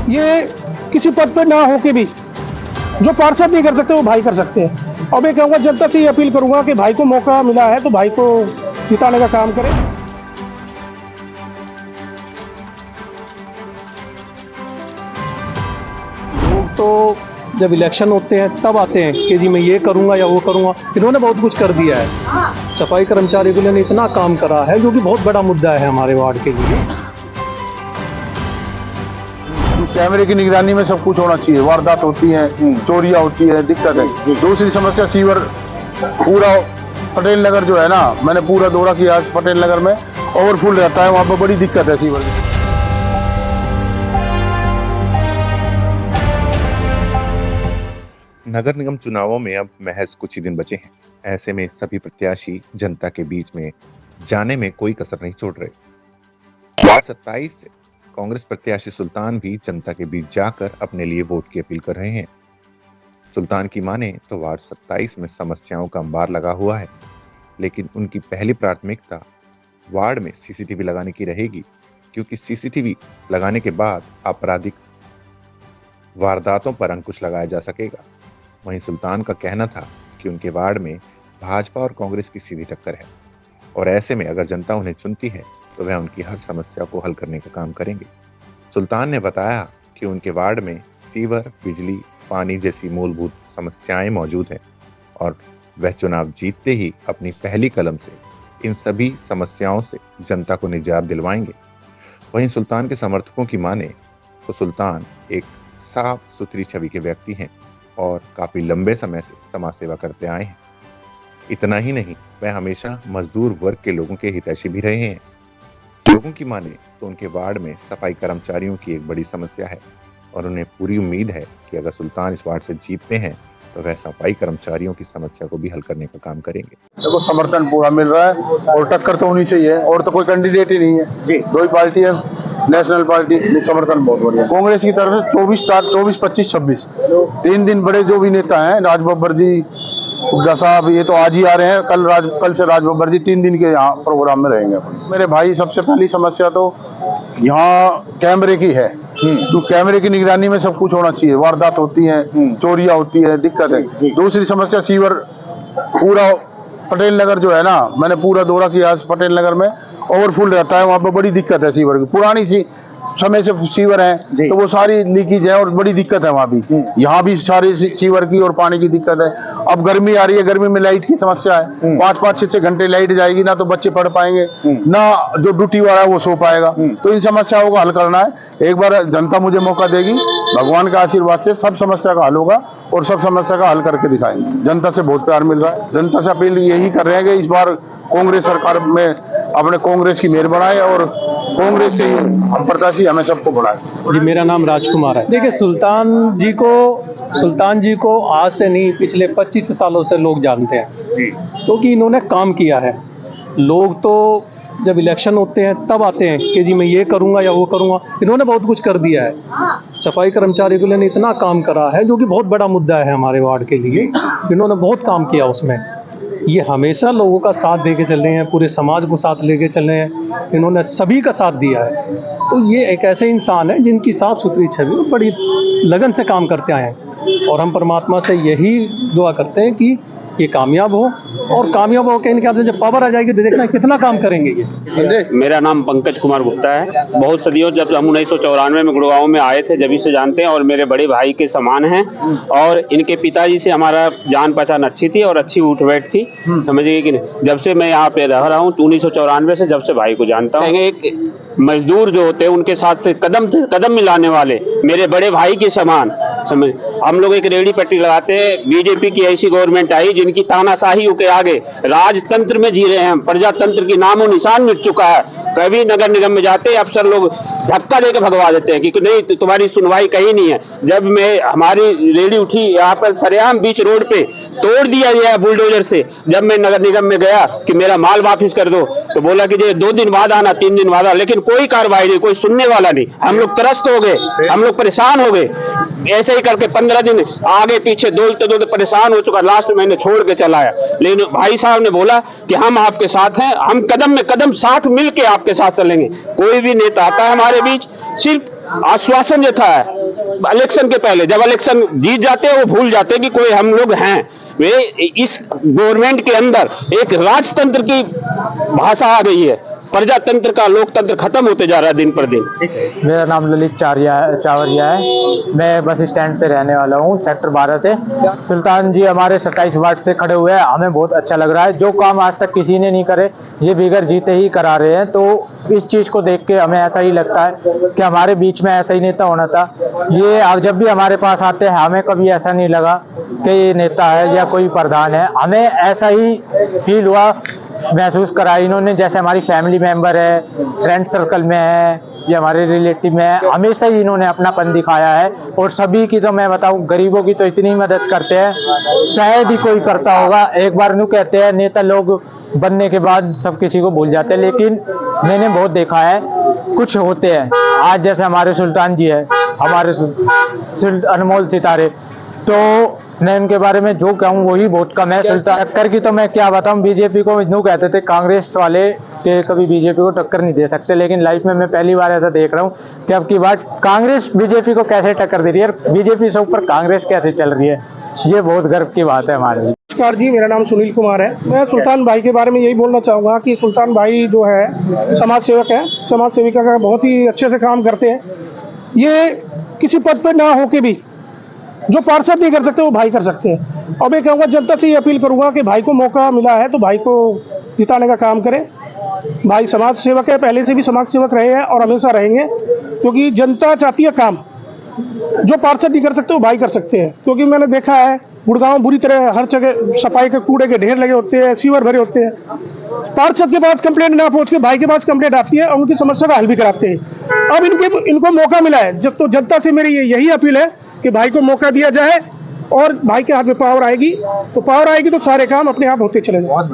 ये किसी पद पे ना होके भी जो पार्षद नहीं कर सकते वो भाई कर सकते हैं। और मैं कहूँगा जनता से ये अपील करूँगा कि भाई को मौका मिला है तो भाई को जिताने का काम करें। लोग तो जब इलेक्शन होते हैं तब आते हैं कि जी मैं ये करूँगा या वो करूँगा। इन्होंने बहुत कुछ कर दिया है। सफाई कर्मचारी के लिए ने इतना काम करा है जो कि बहुत बड़ा मुद्दा है हमारे वार्ड के लिए। कैमरे की निगरानी में सब कुछ होना चाहिए। वारदात होती है, चोरियां होती है, दिक्कत है। दूसरी समस्या सीवर पूरा पटेल नगर जो है ना, मैंने पूरा दौरा किया पटेल नगर में, ओवरफुल रहता है, वहाँ पर बड़ी दिक्कत है सीवर की। नगर निगम चुनावों में अब महज कुछ ही दिन बचे हैं। ऐसे में सभी प्रत्याशी जनता के बीच में जाने में कोई कसर नहीं छोड़ रहे। वार्ड 27 से कांग्रेस प्रत्याशी सुल्तान भी जनता के बीच जाकर अपने लिए वोट की अपील कर रहे हैं। सुल्तान की माने तो वार्ड 27 में समस्याओं का अंबार लगा हुआ है, लेकिन उनकी पहली प्राथमिकता वार्ड में सीसीटीवी लगाने की रहेगी, क्योंकि सीसीटीवी लगाने के बाद आपराधिक वारदातों पर अंकुश लगाया जा सकेगा। वहीं सुल्तान का कहना था कि उनके वार्ड में भाजपा और कांग्रेस की सीधी टक्कर है और ऐसे में अगर जनता उन्हें चुनती है तो वह उनकी हर समस्या को हल करने का काम करेंगे। सुल्तान ने बताया कि उनके वार्ड में सीवर, बिजली, पानी जैसी मूलभूत समस्याएं मौजूद हैं और वह चुनाव जीतते ही अपनी पहली कलम से इन सभी समस्याओं से जनता को निजात दिलवाएंगे। वहीं सुल्तान के समर्थकों की माने तो सुल्तान एक साफ सुथरी छवि के व्यक्ति हैं और काफी लंबे समय से समाज सेवा करते आए हैं। इतना ही नहीं, वह हमेशा मजदूर वर्ग के लोगों के हितैषी भी रहे हैं। लोगों की माने तो उनके वार्ड में सफाई कर्मचारियों की एक बड़ी समस्या है और उन्हें पूरी उम्मीद है कि अगर सुल्तान इस वार्ड से जीतते हैं तो वह सफाई कर्मचारियों की समस्या को भी हल करने का काम करेंगे। देखो, समर्थन पूरा मिल रहा है और टक्कर तो होनी चाहिए, और तो कोई कैंडिडेट ही नहीं है जी। दो ही पार्टी है, नेशनल पार्टी, समर्थन बहुत बढ़िया। कांग्रेस की तरफ से 24, 25, 26 3 दिन बड़े जो भी नेता हैं, राज बब्बर जी, हुड्डा साहब, ये तो आज ही आ रहे हैं। कल से राज बब्बर जी 3 दिन के यहाँ प्रोग्राम में रहेंगे। मेरे भाई, सबसे पहली समस्या तो यहाँ कैमरे की है। तो कैमरे की निगरानी में सब कुछ होना चाहिए। वारदात होती है, चोरियां होती है, दिक्कत है। दूसरी समस्या सीवर पूरा पटेल नगर जो है ना, मैंने पूरा दौरा किया पटेल नगर में, ओवरफुल रहता है, वहाँ पर बड़ी दिक्कत है। सीवर की पुरानी सी समय से सीवर है तो वो सारी लीकेज है और बड़ी दिक्कत है वहाँ भी। यहाँ भी सारी सीवर की और पानी की दिक्कत है। अब गर्मी आ रही है, गर्मी में लाइट की समस्या है। 5-5, 6-6 घंटे लाइट जाएगी ना, तो बच्चे पढ़ पाएंगे ना, जो ड्यूटी वाला है वो सो पाएगा। तो इन समस्याओं को हल करना है। एक बार जनता मुझे मौका देगी, भगवान का आशीर्वाद से सब समस्या का हल होगा और सब समस्या का हल करके दिखाएंगे। जनता से बहुत प्यार मिल रहा है। जनता से अपील यही कर रहे हैं कि इस बार कांग्रेस सरकार में अपने कांग्रेस की मेहर बढ़ाए और कांग्रेस से हम प्रत्याशी हमें सबको बढ़ाए। जी, मेरा नाम राजकुमार है। देखिए, सुल्तान जी को आज से नहीं, पिछले 25 सालों से लोग जानते हैं क्योंकि इन्होंने काम किया है। लोग तो जब इलेक्शन होते हैं तब आते हैं कि जी मैं ये करूँगा या वो करूँगा। इन्होंने बहुत कुछ कर दिया है। सफाई कर्मचारी के लिए ने इतना काम करा है जो कि बहुत बड़ा मुद्दा है हमारे वार्ड के लिए। इन्होंने बहुत काम किया उसमें। ये हमेशा लोगों का साथ दे के चल रहे हैं, पूरे समाज को साथ लेके चल रहे हैं। इन्होंने सभी का साथ दिया है। तो ये एक ऐसे इंसान है जिनकी साफ सुथरी छवि और बड़ी लगन से काम करते आए हैं और हम परमात्मा से यही दुआ करते हैं कि ये कामयाब हो और कामयाब हो के इनके हाथ में जब पावर आ जाएगी तो देखना कितना काम करेंगे ये। मेरा नाम पंकज कुमार गुप्ता है। बहुत सदियों जब हम 1994 में गुड़गांव में आए थे, जब से जानते हैं और मेरे बड़े भाई के समान हैं और इनके पिताजी से हमारा जान पहचान अच्छी थी और अच्छी उठ बैठ थी, समझिए कि नहीं। जब से मैं यहाँ पे रह रहा हूँ 1994 से, जब से भाई को जानता हूँ। एक मजदूर जो होते हैं उनके साथ से कदम मिलाने वाले मेरे बड़े भाई के समान, समझ। हम लोग एक रेहड़ी पट्टी लगाते हैं। बीजेपी की ऐसी गवर्नमेंट आई जिनकी तानाशाही के आगे राजतंत्र में जी रहे हैं। प्रजातंत्र की नामो निशान मिट चुका है। कभी नगर निगम में जाते हैं अफसर लोग धक्का देकर भगवा देते हैं कि नहीं, तुम्हारी सुनवाई कहीं नहीं है। जब मैं हमारी रेहड़ी उठी यहाँ पर सरेआम बीच रोड पे तोड़ दिया गया बुलडोजर से। जब मैं नगर निगम में गया कि मेरा माल वापस कर दो, तो बोला कि 2 दिन बाद आना, 3 दिन बाद आना, लेकिन कोई कार्रवाई नहीं, कोई सुनने वाला नहीं। हम लोग त्रस्त हो गए, हम लोग परेशान हो गए। ऐसे ही करके 15 दिन आगे पीछे दौड़ते दौड़ते परेशान हो चुका। लास्ट में मैंने छोड़ के चला आया, लेकिन भाई साहब ने बोला कि हम आपके साथ हैं, हम कदम में कदम साथ मिल के आपके साथ चलेंगे। कोई भी नेता आता है हमारे बीच, सिर्फ आश्वासन जो था इलेक्शन के पहले, जब इलेक्शन जीत जाते हैं वो भूल जाते हैं कि कोई हम लोग हैं। वे इस गवर्नमेंट के अंदर एक राजतंत्र की भाषा आ गई है, प्रजातंत्र का लोकतंत्र खत्म होते जा रहा है दिन पर दिन। मेरा नाम ललित चावरिया है। मैं बस स्टैंड पे रहने वाला हूँ, सेक्टर 12 से। सुल्तान जी हमारे 27 वार्ड से खड़े हुए हैं, हमें बहुत अच्छा लग रहा है। जो काम आज तक किसी ने नहीं करे, ये बिगर जीते ही करा रहे हैं। तो इस चीज़ को देख के हमें ऐसा ही लगता है कि हमारे बीच में ऐसा ही नेता होना था। ये अब जब भी हमारे पास आते हैं, हमें कभी ऐसा नहीं लगा कि ये नेता है या कोई प्रधान है। हमें ऐसा ही फील हुआ, महसूस करा इन्होंने, जैसे हमारी फैमिली मेंबर है, फ्रेंड सर्कल में है या हमारे रिलेटिव में है। हमेशा ही इन्होंने अपनापन दिखाया है। और सभी की तो मैं बताऊं, गरीबों की तो इतनी मदद करते हैं, शायद ही कोई करता होगा। एक बार न्यू कहते हैं नेता लोग बनने के बाद सब किसी को भूल जाते हैं, लेकिन मैंने बहुत देखा है कुछ होते हैं। आज जैसे हमारे सुल्तान जी है, हमारे अनमोल सितारे, तो मैं उनके बारे में जो कहूँ वही बहुत कम है। सुल्तान टक्कर की तो मैं क्या बताऊँ, बीजेपी को यूँ कहते थे कांग्रेस वाले कि कभी बीजेपी को टक्कर नहीं दे सकते, लेकिन लाइफ में मैं पहली बार ऐसा देख रहा हूँ कि अब की बात कांग्रेस बीजेपी को कैसे टक्कर दे रही है, बीजेपी से ऊपर कांग्रेस कैसे चल रही है। ये बहुत गर्व की बात है हमारे लिए। नमस्कार जी, मेरा नाम सुनील कुमार है। मैं सुल्तान भाई के बारे में यही बोलना चाहूँगा कि सुल्तान भाई जो है समाज सेवक है, समाज सेविका का बहुत ही अच्छे से काम करते हैं। ये किसी पद पर ना होके भी जो पार्षद नहीं कर सकते वो भाई कर सकते हैं। और मैं कहूँगा, जनता से ये अपील करूँगा कि भाई को मौका मिला है तो भाई को जिताने का काम करें। भाई समाज सेवक है, पहले से भी समाज सेवक रहे हैं और हमेशा रहेंगे, क्योंकि जनता चाहती है काम जो पार्षद नहीं कर सकते वो भाई कर सकते हैं। क्योंकि मैंने देखा है गुड़गांव बुरी तरह हर जगह सफाई के कूड़े के ढेर लगे होते हैं, सीवर भरे होते हैं। पार्षद के पास कंप्लेंट ना पहुंच के भाई के पास कंप्लेंट आती है और उनकी समस्या का हल भी कराते हैं। अब इनको मौका मिला है, जब तो जनता से मेरी यही अपील है कि भाई को मौका दिया जाए और भाई के हाथ में पावर आएगी तो सारे काम अपने आप होते चले जाएंगे।